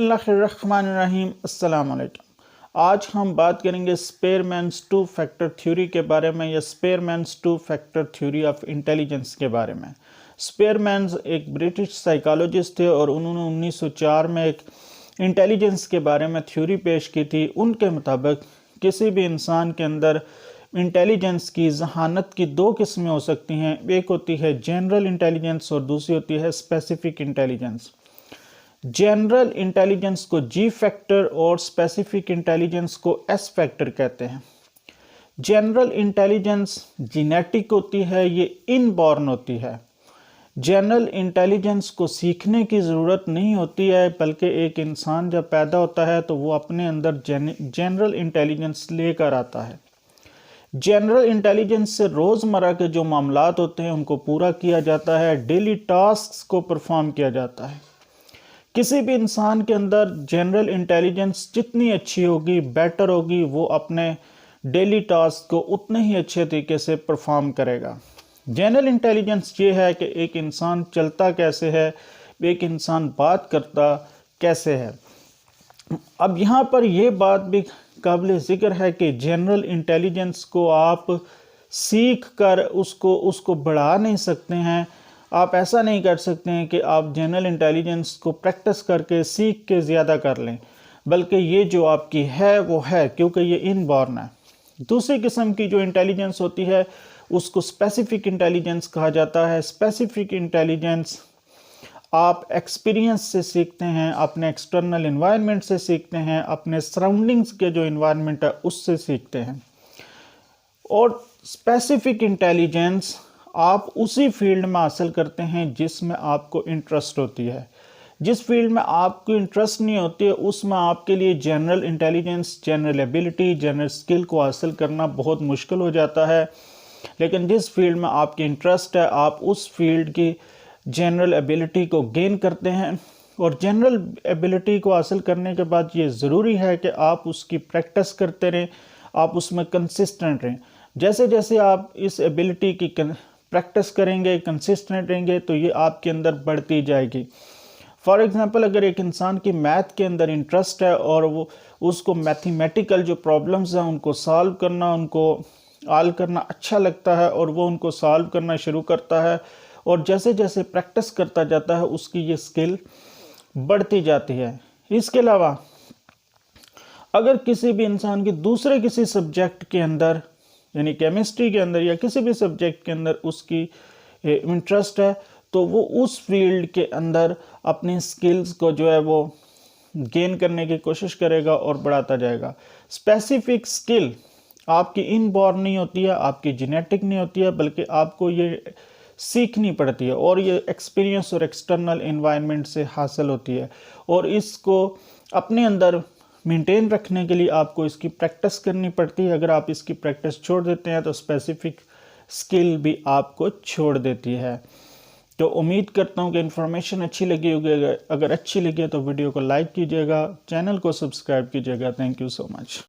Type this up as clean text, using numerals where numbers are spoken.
बिस्मिल्लाहिर्रहमानिर्रहीम। अस्सलाम वालेकुम। आज हम बात करेंगे स्पेयरमैन्स टू फैक्टर थ्योरी के बारे में या Spearman's two factor theory of intelligence के बारे में। स्पेयरमैन्स एक ब्रिटिश साइकोलॉजिस्ट थे और उन्होंने 1904 में एक इंटेलिजेंस के बारे में थ्योरी पेश की थी। उनके मुताबिक किसी भी इंसान के अंदर इंटेलिजेंस की जहानत की दो किस्में हो सकती हैं। एक होती है जनरल इंटेलिजेंस और दूसरी होती है स्पेसिफिक इंटेलिजेंस। जनरल इंटेलिजेंस को जी फैक्टर और स्पेसिफिक इंटेलिजेंस को एस फैक्टर कहते हैं। जनरल इंटेलिजेंस जीनेटिक होती है, ये इनबॉर्न होती है। जनरल इंटेलिजेंस को सीखने की ज़रूरत नहीं होती है, बल्कि एक इंसान जब पैदा होता है तो वो अपने अंदर जनरल इंटेलिजेंस लेकर आता है। जनरल इंटेलिजेंस से रोज़मर्रा के जो मामलात होते हैं उनको पूरा किया जाता है, डेली टास्क्स को परफॉर्म किया जाता है। किसी भी इंसान के अंदर जनरल इंटेलिजेंस जितनी अच्छी होगी, बेटर होगी, वो अपने डेली टास्क को उतने ही अच्छे तरीके से परफॉर्म करेगा। जनरल इंटेलिजेंस ये है कि एक इंसान चलता कैसे है, एक इंसान बात करता कैसे है। अब यहाँ पर यह बात भी काबिल ज़िक्र है कि जनरल इंटेलिजेंस को आप सीख कर उसको बढ़ा नहीं सकते हैं। आप ऐसा नहीं कर सकते हैं कि आप जनरल इंटेलिजेंस को प्रैक्टिस करके सीख के ज़्यादा कर लें, बल्कि ये जो आपकी है वो है, क्योंकि ये इनबॉर्न है। दूसरी किस्म की जो इंटेलिजेंस होती है उसको स्पेसिफिक इंटेलिजेंस कहा जाता है। स्पेसिफिक इंटेलिजेंस आप एक्सपीरियंस से सीखते हैं, अपने एक्सटर्नल इन्वायरमेंट से सीखते हैं, अपने सराउंडिंग्स के जो इन्वायरमेंट है उससे सीखते हैं। और स्पेसिफिक इंटेलिजेंस आप उसी फील्ड में हासिल करते हैं जिसमें आपको इंटरेस्ट होती है। जिस फील्ड में आपको इंटरेस्ट नहीं होती है उसमें आपके लिए general intelligence, general ability, general skill को हासिल करना बहुत मुश्किल हो जाता है। लेकिन जिस फील्ड में आपकी इंटरेस्ट है आप उस फील्ड की जनरल एबिलिटी को गेन करते हैं। और जनरल एबिलिटी को हासिल करने के बाद ये ज़रूरी है कि आप उसकी प्रैक्टिस करते रहें, आप उसमें कंसिस्टेंट रहें। जैसे जैसे आप इस एबिलिटी की प्रैक्टिस करेंगे, कंसिस्टेंट रहेंगे, तो ये आपके अंदर बढ़ती जाएगी। फॉर एग्ज़ाम्पल, अगर एक इंसान की मैथ के अंदर इंटरेस्ट है और वो उसको मैथमेटिकल जो प्रॉब्लम्स हैं उनको सॉल्व करना, उनको हल करना अच्छा लगता है और वो उनको सॉल्व करना शुरू करता है, और जैसे जैसे प्रैक्टिस करता जाता है उसकी ये स्किल बढ़ती जाती है। इसके अलावा अगर किसी भी इंसान की दूसरे किसी सब्जेक्ट के अंदर, यानी केमिस्ट्री के अंदर या किसी भी सब्जेक्ट के अंदर उसकी इंटरेस्ट है, तो वो उस फील्ड के अंदर अपनी स्किल्स को जो है वो गेन करने की कोशिश करेगा और बढ़ाता जाएगा। स्पेसिफिक स्किल आपकी इनबॉर्न नहीं होती है, आपकी जेनेटिक नहीं होती है, बल्कि आपको ये सीखनी पड़ती है और ये एक्सपीरियंस और एक्सटर्नल एनवायरनमेंट से हासिल होती है। और इसको अपने अंदर मेंटेन रखने के लिए आपको इसकी प्रैक्टिस करनी पड़ती है। अगर आप इसकी प्रैक्टिस छोड़ देते हैं तो स्पेसिफिक स्किल भी आपको छोड़ देती है। तो उम्मीद करता हूँ कि इन्फॉर्मेशन अच्छी लगी होगी। अगर अच्छी लगी तो वीडियो को लाइक कीजिएगा, चैनल को सब्सक्राइब कीजिएगा। Thank you so much.